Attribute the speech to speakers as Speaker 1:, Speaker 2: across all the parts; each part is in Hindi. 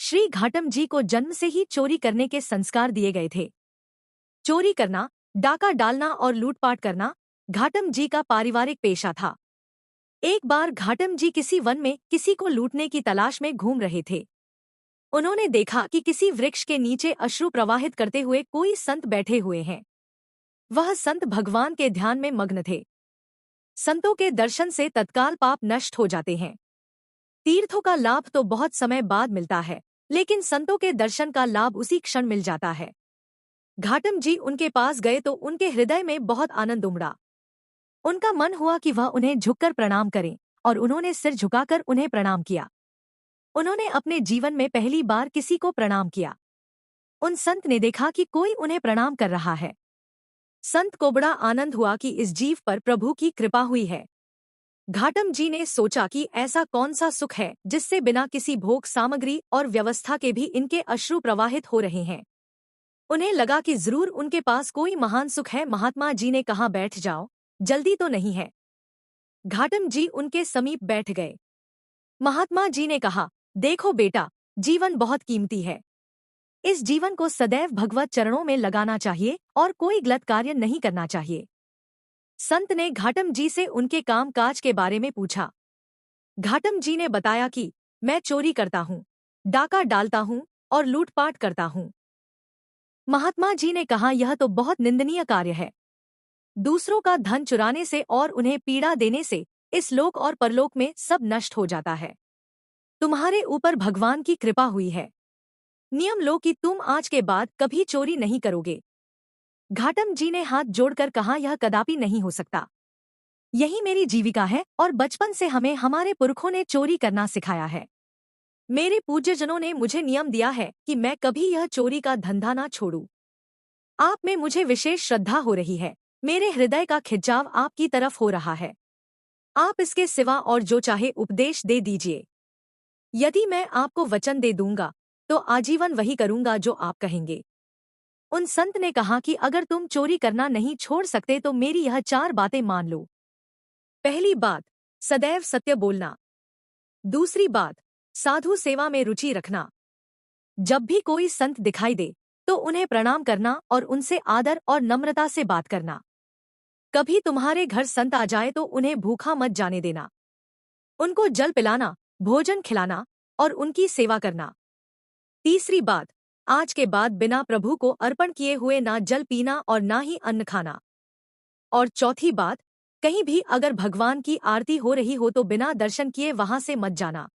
Speaker 1: श्री घाटम जी को जन्म से ही चोरी करने के संस्कार दिए गए थे। चोरी करना, डाका डालना और लूटपाट करना घाटम जी का पारिवारिक पेशा था। एक बार घाटम जी किसी वन में किसी को लूटने की तलाश में घूम रहे थे। उन्होंने देखा कि किसी वृक्ष के नीचे अश्रु प्रवाहित करते हुए कोई संत बैठे हुए हैं। वह संत भगवान के ध्यान में मग्न थे। संतों के दर्शन से तत्काल पाप नष्ट हो जाते हैं। तीर्थों का लाभ तो बहुत समय बाद मिलता है, लेकिन संतों के दर्शन का लाभ उसी क्षण मिल जाता है। घाटम जी उनके पास गए तो उनके हृदय में बहुत आनंद उमड़ा। उनका मन हुआ कि वह उन्हें झुककर प्रणाम करें, और उन्होंने सिर झुकाकर उन्हें प्रणाम किया। उन्होंने अपने जीवन में पहली बार किसी को प्रणाम किया। उन संत ने देखा कि कोई उन्हें प्रणाम कर रहा है। संत को बड़ा आनंद हुआ कि इस जीव पर प्रभु की कृपा हुई है। घाटम जी ने सोचा कि ऐसा कौन सा सुख है जिससे बिना किसी भोग सामग्री और व्यवस्था के भी इनके अश्रु प्रवाहित हो रहे हैं। उन्हें लगा कि जरूर उनके पास कोई महान सुख है। महात्मा जी ने कहा, बैठ जाओ, जल्दी तो नहीं है। घाटम जी उनके समीप बैठ गए। महात्मा जी ने कहा, देखो बेटा, जीवन बहुत कीमती है। इस जीवन को सदैव भगवत चरणों में लगाना चाहिए और कोई गलत कार्य नहीं करना चाहिए। संत ने घाटम जी से उनके काम काज के बारे में पूछा। घाटम जी ने बताया कि मैं चोरी करता हूँ, डाका डालता हूँ और लूटपाट करता हूँ। महात्मा जी ने कहा, यह तो बहुत निंदनीय कार्य है। दूसरों का धन चुराने से और उन्हें पीड़ा देने से इस लोक और परलोक में सब नष्ट हो जाता है। तुम्हारे ऊपर भगवान की कृपा हुई है। नियम लो कि तुम आज के बाद कभी चोरी नहीं करोगे। घाटम जी ने हाथ जोड़कर कहा, यह कदापि नहीं हो सकता। यही मेरी जीविका है और बचपन से हमें हमारे पुरखों ने चोरी करना सिखाया है। मेरे पूज्यजनों ने मुझे नियम दिया है कि मैं कभी यह चोरी का धंधा ना छोड़ूं। आप में मुझे विशेष श्रद्धा हो रही है। मेरे हृदय का खिंचाव आपकी तरफ हो रहा है। आप इसके सिवा और जो चाहे उपदेश दे दीजिए। यदि मैं आपको वचन दे दूंगा तो आजीवन वही करूंगा जो आप कहेंगे। उन संत ने कहा कि अगर तुम चोरी करना नहीं छोड़ सकते तो मेरी यह 4 बातें मान लो। पहली बात, सदैव सत्य बोलना। दूसरी बात, साधु सेवा में रुचि रखना। जब भी कोई संत दिखाई दे तो उन्हें प्रणाम करना और उनसे आदर और नम्रता से बात करना। कभी तुम्हारे घर संत आ जाए तो उन्हें भूखा मत जाने देना। उनको जल पिलाना, भोजन खिलाना और उनकी सेवा करना। तीसरी बात, आज के बाद बिना प्रभु को अर्पण किए हुए ना जल पीना और ना ही अन्न खाना। और चौथी बात, कहीं भी अगर भगवान की आरती हो रही हो तो बिना दर्शन किए वहां से मत जाना।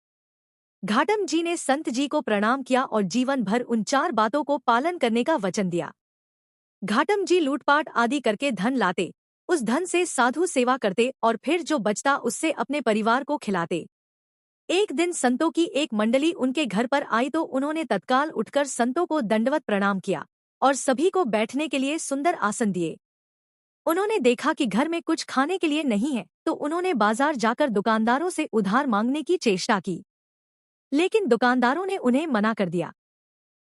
Speaker 1: घाटम जी ने संत जी को प्रणाम किया और जीवन भर उन 4 बातों को पालन करने का वचन दिया। घाटम जी लूटपाट आदि करके धन लाते, उस धन से साधु सेवा करते और फिर जो बचता उससे अपने परिवार को खिलाते। एक दिन संतों की एक मंडली उनके घर पर आई तो उन्होंने तत्काल उठकर संतों को दंडवत प्रणाम किया और सभी को बैठने के लिए सुंदर आसन दिए। उन्होंने देखा कि घर में कुछ खाने के लिए नहीं है तो उन्होंने बाजार जाकर दुकानदारों से उधार मांगने की चेष्टा की, लेकिन दुकानदारों ने उन्हें मना कर दिया।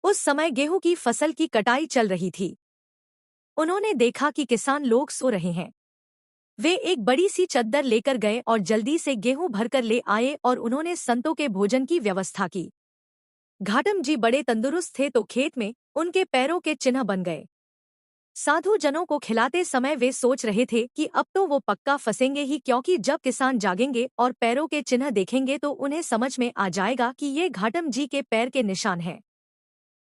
Speaker 1: उस समय गेहूं की फसल की कटाई चल रही थी। उन्होंने देखा कि किसान लोग सो रहे हैं। वे एक बड़ी सी चद्दर लेकर गए और जल्दी से गेहूं भरकर ले आए और उन्होंने संतों के भोजन की व्यवस्था की। घाटम जी बड़े तंदुरुस्त थे तो खेत में उनके पैरों के चिन्ह बन गए। साधु जनों को खिलाते समय वे सोच रहे थे कि अब तो वो पक्का फंसेंगे ही, क्योंकि जब किसान जागेंगे और पैरों के चिन्ह देखेंगे तो उन्हें समझ में आ जाएगा कि ये घाटम जी के पैर के निशान हैं।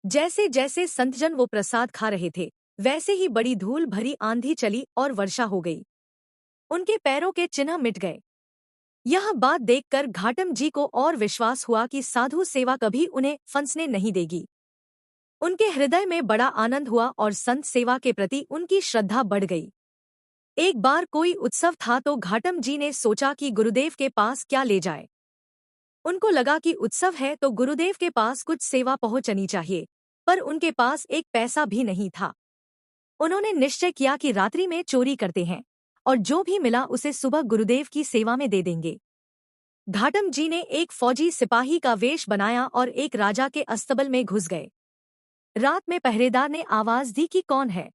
Speaker 1: जैसे जैसे संतजन वो प्रसाद खा रहे थे वैसे ही बड़ी धूल भरी आंधी चली और वर्षा हो गई। उनके पैरों के चिन्ह मिट गए। यह बात देखकर घाटम जी को और विश्वास हुआ कि साधु सेवा कभी उन्हें फंसने नहीं देगी। उनके हृदय में बड़ा आनंद हुआ और संत सेवा के प्रति उनकी श्रद्धा बढ़ गई। एक बार कोई उत्सव था तो घाटम जी ने सोचा कि गुरुदेव के पास क्या ले जाए। उनको लगा कि उत्सव है तो गुरुदेव के पास कुछ सेवा पहुंचनी चाहिए, पर उनके पास एक पैसा भी नहीं था। उन्होंने निश्चय किया कि रात्रि में चोरी करते हैं और जो भी मिला उसे सुबह गुरुदेव की सेवा में दे देंगे। घाटम जी ने एक फौजी सिपाही का वेश बनाया और एक राजा के अस्तबल में घुस गए। रात में पहरेदार ने आवाज दी कि कौन है।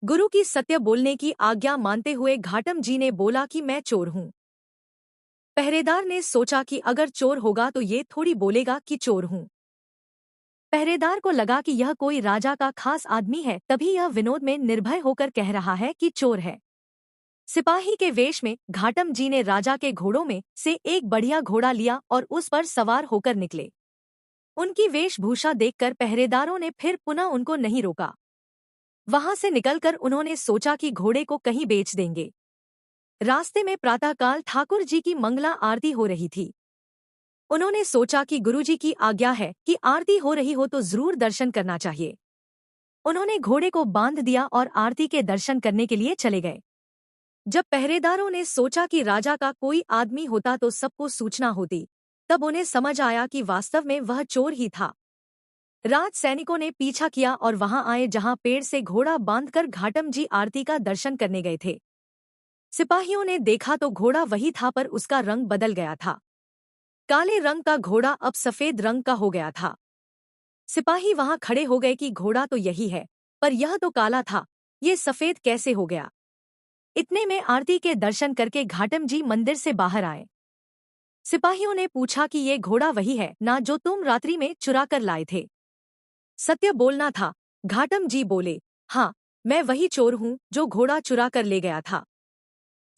Speaker 1: गुरु की सत्य बोलने की आज्ञा मानते हुए घाटम जी ने बोला कि मैं चोर हूँ। पहरेदार ने सोचा कि अगर चोर होगा तो ये थोड़ी बोलेगा कि चोर हूँ। पहरेदार को लगा कि यह कोई राजा का खास आदमी है, तभी यह विनोद में निर्भय होकर कह रहा है कि चोर है। सिपाही के वेश में घाटम जी ने राजा के घोड़ों में से एक बढ़िया घोड़ा लिया और उस पर सवार होकर निकले। उनकी वेशभूषा देखकर पहरेदारों ने फिर पुनः उनको नहीं रोका। वहां से निकलकर उन्होंने सोचा कि घोड़े को कहीं बेच देंगे। रास्ते में प्रातःकाल ठाकुर जी की मंगला आरती हो रही थी। उन्होंने सोचा कि गुरुजी की आज्ञा है कि आरती हो रही हो तो जरूर दर्शन करना चाहिए। उन्होंने घोड़े को बांध दिया और आरती के दर्शन करने के लिए चले गए। जब पहरेदारों ने सोचा कि राजा का कोई आदमी होता तो सबको सूचना होती, तब उन्हें समझ आया कि वास्तव में वह चोर ही था। राज सैनिकों ने पीछा किया और वहां आए जहां पेड़ से घोड़ा बांधकर घाटम जी आरती का दर्शन करने गए थे। सिपाहियों ने देखा तो घोड़ा वही था, पर उसका रंग बदल गया था। काले रंग का घोड़ा अब सफेद रंग का हो गया था। सिपाही वहां खड़े हो गए कि घोड़ा तो यही है, पर यह तो काला था, ये सफेद कैसे हो गया। इतने में आरती के दर्शन करके घाटम जी मंदिर से बाहर आए। सिपाहियों ने पूछा कि ये घोड़ा वही है ना जो तुम रात्रि में चुरा कर लाए थे। सत्य बोलना था, घाटम जी बोले, हाँ, मैं वही चोर हूँ जो घोड़ा चुरा कर ले गया था।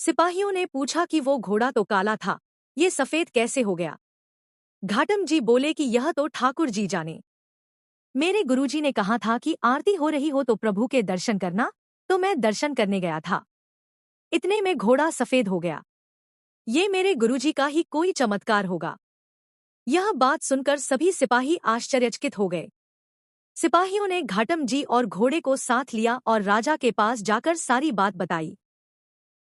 Speaker 1: सिपाहियों ने पूछा कि वो घोड़ा तो काला था, ये सफेद कैसे हो गया। घाटम जी बोले कि यह तो ठाकुर जी जाने। मेरे गुरुजी ने कहा था कि आरती हो रही हो तो प्रभु के दर्शन करना, तो मैं दर्शन करने गया था। इतने में घोड़ा सफेद हो गया। ये मेरे गुरुजी का ही कोई चमत्कार होगा। यह बात सुनकर सभी सिपाही आश्चर्यचकित हो गए। सिपाहियों ने घाटम जी और घोड़े को साथ लिया और राजा के पास जाकर सारी बात बताई।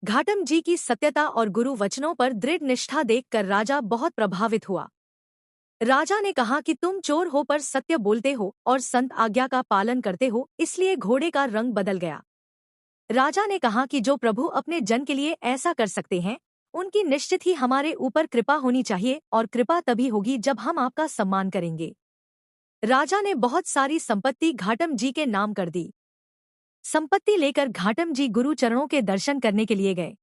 Speaker 1: घाटम जी की सत्यता और गुरु वचनों पर दृढ़ निष्ठा देखकर राजा बहुत प्रभावित हुआ। राजा ने कहा कि तुम चोर हो पर सत्य बोलते हो और संत आज्ञा का पालन करते हो, इसलिए घोड़े का रंग बदल गया। राजा ने कहा कि जो प्रभु अपने जन के लिए ऐसा कर सकते हैं, उनकी निश्चित ही हमारे ऊपर कृपा होनी चाहिए, और कृपा तभी होगी जब हम आपका सम्मान करेंगे। राजा ने बहुत सारी संपत्ति घाटम जी के नाम कर दी। संपत्ति लेकर घाटम जी गुरु चरणों के दर्शन करने के लिए गए।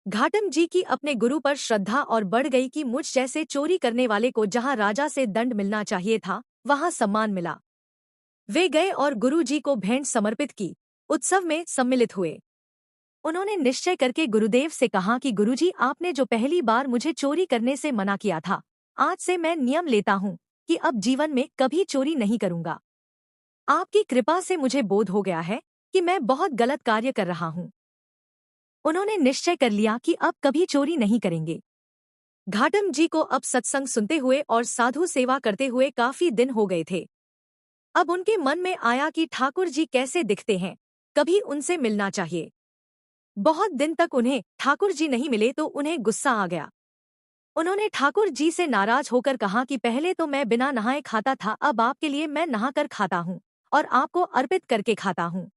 Speaker 1: घाटम जी की अपने गुरु पर श्रद्धा और बढ़ गई कि मुझ जैसे चोरी करने वाले को जहां राजा से दंड मिलना चाहिए था, वहां सम्मान मिला। वे गए और गुरु जी को भेंट समर्पित की, उत्सव में सम्मिलित हुए। उन्होंने निश्चय करके गुरुदेव से कहा कि गुरुजी, आपने जो पहली बार मुझे चोरी करने से मना किया था, आज से मैं नियम लेता हूँ कि अब जीवन में कभी चोरी नहीं करूंगा। आपकी कृपा से मुझे बोध हो गया है कि मैं बहुत गलत कार्य कर रहा हूँ। उन्होंने निश्चय कर लिया कि अब कभी चोरी नहीं करेंगे। घाटम जी को अब सत्संग सुनते हुए और साधु सेवा करते हुए काफी दिन हो गए थे। अब उनके मन में आया कि ठाकुर जी कैसे दिखते हैं, कभी उनसे मिलना चाहिए। बहुत दिन तक उन्हें ठाकुर जी नहीं मिले तो उन्हें गुस्सा आ गया। उन्होंने ठाकुर जी से नाराज होकर कहा कि पहले तो मैं बिना नहाए खाता था, अब आपके लिए मैं नहाकर खाता हूँ और आपको अर्पित करके खाता हूँ।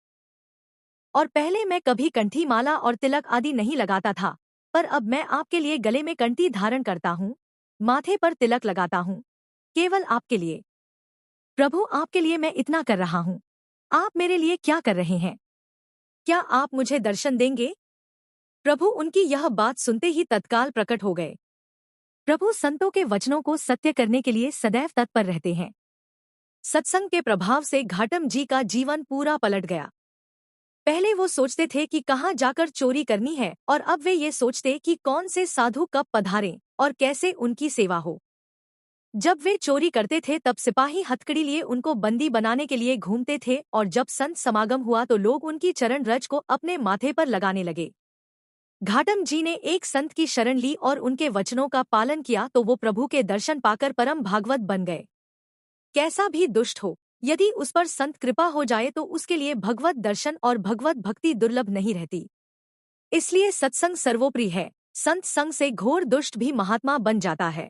Speaker 1: और पहले मैं कभी कंठी माला और तिलक आदि नहीं लगाता था, पर अब मैं आपके लिए गले में कंठी धारण करता हूँ, माथे पर तिलक लगाता हूँ, केवल आपके लिए। प्रभु, आपके लिए मैं इतना कर रहा हूँ, आप मेरे लिए क्या कर रहे हैं? क्या आप मुझे दर्शन देंगे? प्रभु उनकी यह बात सुनते ही तत्काल प्रकट हो गए। प्रभु संतों के वचनों को सत्य करने के लिए सदैव तत्पर रहते हैं। सत्संग के प्रभाव से घाटम जी का जीवन पूरा पलट गया। पहले वो सोचते थे कि कहाँ जाकर चोरी करनी है, और अब वे ये सोचते कि कौन से साधु कब पधारें और कैसे उनकी सेवा हो। जब वे चोरी करते थे तब सिपाही हथकड़ी लिए उनको बंदी बनाने के लिए घूमते थे, और जब संत समागम हुआ तो लोग उनकी चरण रज को अपने माथे पर लगाने लगे। घाटम जी ने एक संत की शरण ली और उनके वचनों का पालन किया तो वो प्रभु के दर्शन पाकर परम भागवत बन गए। कैसा भी दुष्ट हो, यदि उस पर संत कृपा हो जाए तो उसके लिए भगवत दर्शन और भगवत भक्ति दुर्लभ नहीं रहती। इसलिए सत्संग सर्वोपरि है। संत संग से घोर दुष्ट भी महात्मा बन जाता है।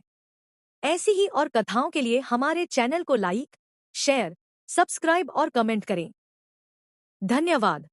Speaker 1: ऐसी ही और कथाओं के लिए हमारे चैनल को लाइक, शेयर, सब्सक्राइब और कमेंट करें। धन्यवाद।